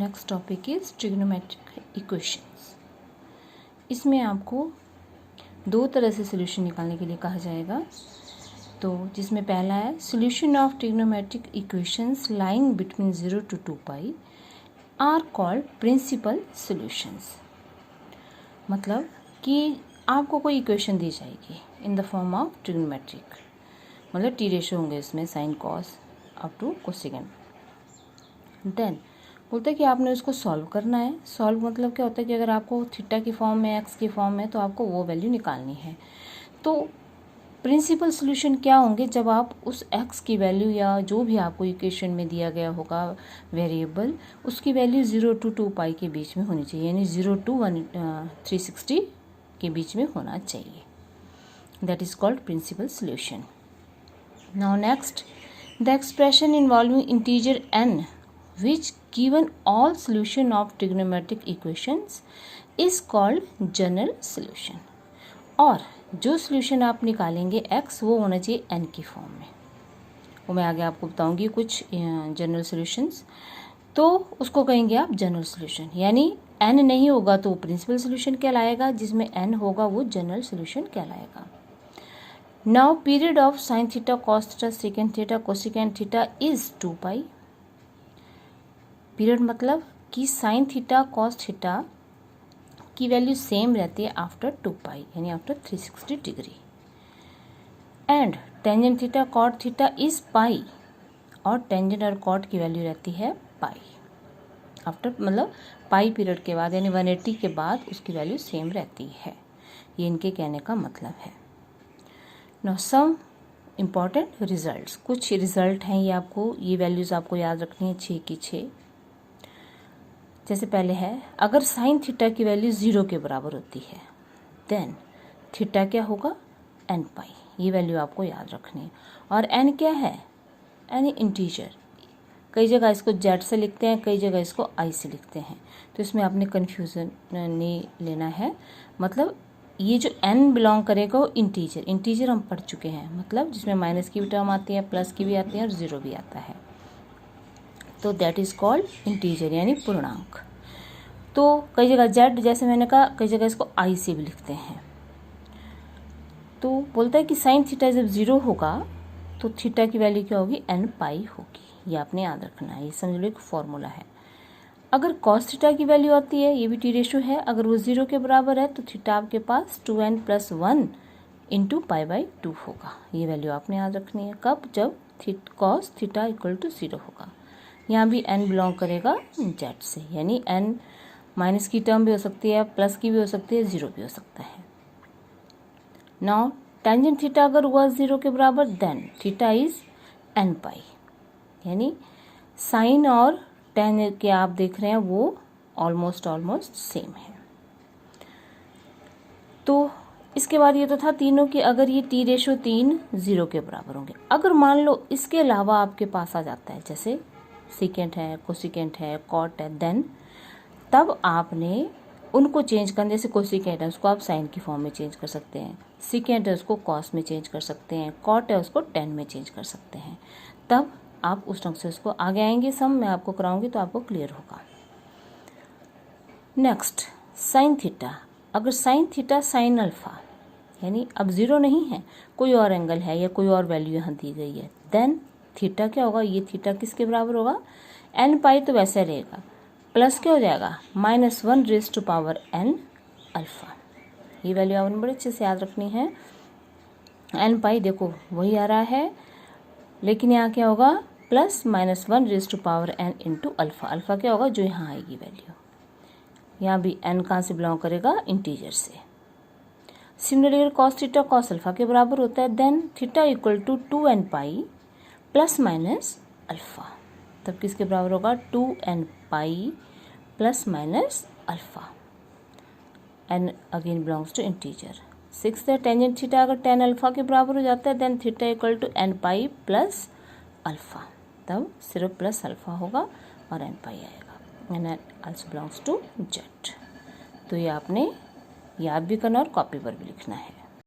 Next topic is trigonometric equations. इसमें आपको दो तरह से सोल्यूशन निकालने के लिए कहा जाएगा। तो जिसमें पहला है solution of trigonometric equations lying between 0 to 2 pi are called principal solutions. मतलब कि आपको कोई इक्वेशन दी जाएगी in the form of trigonometric, मतलब टी रेशो होंगे इसमें, sine cos up to cosecant. Then बोलता है कि आपने उसको सॉल्व करना है। सॉल्व मतलब क्या होता है कि अगर आपको थीटा की फॉर्म में, एक्स की फॉर्म में, तो आपको वो वैल्यू निकालनी है। तो प्रिंसिपल सोल्यूशन क्या होंगे, जब आप उस एक्स की वैल्यू या जो भी आपको इक्वेशन में दिया गया होगा वेरिएबल, उसकी वैल्यू 0 to 2 पाई के बीच में होनी चाहिए, यानी 0 to 360 के बीच में होना चाहिए। That is called principal solution. Now next, the expression involving integer n which given all solution of trigonometric equations is called general solution। और जो solution आप निकालेंगे x, वो होना चाहिए n की फॉर्म में। वो मैं आगे आपको बताऊंगी कुछ जनरल सॉल्यूशंस। तो उसको कहेंगे आप जनरल सॉल्यूशन, यानी n नहीं होगा तो वो प्रिंसिपल सॉल्यूशन कहलाएगा, जिसमें n होगा वो जनरल सॉल्यूशन कहलाएगा। Now period of sine theta, cos theta, secant theta, cosecant theta is 2 pi. Period मतलब कि साइन थीटा कॉस थीटा की वैल्यू सेम रहती है आफ्टर 2 पाई, यानी after 360 degree. And tangent theta cot theta is pi, और tangent और cot की value रहती है पाई आफ्टर, मतलब पाई पीरियड के बाद, यानी 180 के बाद उसकी वैल्यू सेम रहती है। ये इनके कहने का मतलब है। नाउ सम इम्पॉर्टेंट रिजल्ट्स, कुछ रिजल्ट हैं ये आपको, ये वैल्यूज आपको याद रखनी है 6 की 6। जैसे पहले है, अगर साइन थीटा की वैल्यू 0 के बराबर होती है, देन थीटा क्या होगा, n पाई। ये वैल्यू आपको याद रखनी है। और n क्या है, n इंटीजर। कई जगह इसको z से लिखते हैं, कई जगह इसको i से लिखते हैं, तो इसमें आपने कन्फ्यूज़न नहीं लेना है। मतलब ये जो n बिलोंग करेगा वो इंटीजर, इंटीजर हम पढ़ चुके हैं, मतलब जिसमें माइनस की भी टर्म आती है, प्लस की भी आती है और 0 भी आता है, तो दैट इज कॉल्ड इंटीजर, यानी पूर्णांक। तो कई जगह z, जैसे मैंने कहा, कई जगह इसको i से भी लिखते हैं। तो बोलता है कि साइन थीटा जब 0 होगा तो थीटा की वैल्यू क्या होगी, n पाई होगी। ये आपने याद रखना है, ये समझ लो एक फॉर्मूला है। अगर कॉस थीटा की वैल्यू आती है, ये भी टी रेशो है, अगर वो 0 के बराबर है तो थीटा आपके पास 2n + 1 इंटू पाई/2 होगा। ये वैल्यू आपने याद रखनी है। कब, जब कॉस थीटा = 0 होगा। यहाँ भी n बिलोंग करेगा z से, यानी n माइनस की टर्म भी हो सकती है, प्लस की भी हो सकती है, 0 भी हो सकता है। नाउ टेंजेंट थीटा अगर हुआ 0 के बराबर, देन थीटा इज n पाई, यानी साइन और टेन के आप देख रहे हैं वो ऑलमोस्ट सेम है। तो इसके बाद ये तो था तीनों की, अगर ये टी रेशो 3 0 के बराबर होंगे। अगर मान लो इसके अलावा आपके पास आ जाता है, जैसे सीकेंट है, कोसिकेंट है, कॉट है, देन तब आपने उनको चेंज करना। जैसे कोसिकेंट है उसको आप साइन की फॉर्म में चेंज कर सकते हैं, सीकेंट है उसको कॉस में चेंज कर सकते हैं, कॉट है उसको टेन में चेंज कर सकते हैं। तब आप उस ढंग से उसको आगे आएंगे, सम मैं आपको कराऊंगी तो आपको क्लियर होगा। Next, sine theta. अगर साइन थीटा साइन अल्फा, यानी अब 0 नहीं है, कोई और एंगल है या कोई और वैल्यू यहाँ दी गई है, देन थीटा क्या होगा, ये थीटा किसके बराबर होगा, n पाई तो वैसे रहेगा, प्लस क्या हो जाएगा, -1n अल्फा। ये वैल्यू आपने बड़े अच्छे से याद रखनी है। n पाई देखो वही आ रहा है, लेकिन यहाँ क्या होगा, +-1n इंटू अल्फा। अल्फा क्या होगा, जो यहाँ आएगी वैल्यू। यहाँ भी n कहाँ से बिलोंग करेगा, इंटीजर से। सिमिलरली अगर कॉस थीटा कॉस अल्फा के बराबर होता है, then theta = 2n pi ± alpha. तब किसके बराबर होगा, 2n pi ± alpha. n again belongs to integer. 6 है, टेंजेंट थीटा अगर tan अल्फा के बराबर हो जाता है, then theta = n pi + alpha. तब सिर्फ प्लस अल्फा होगा और n पाई आएगा। n also belongs to z। तो ये आपने याद भी करना और कॉपी पर भी लिखना है।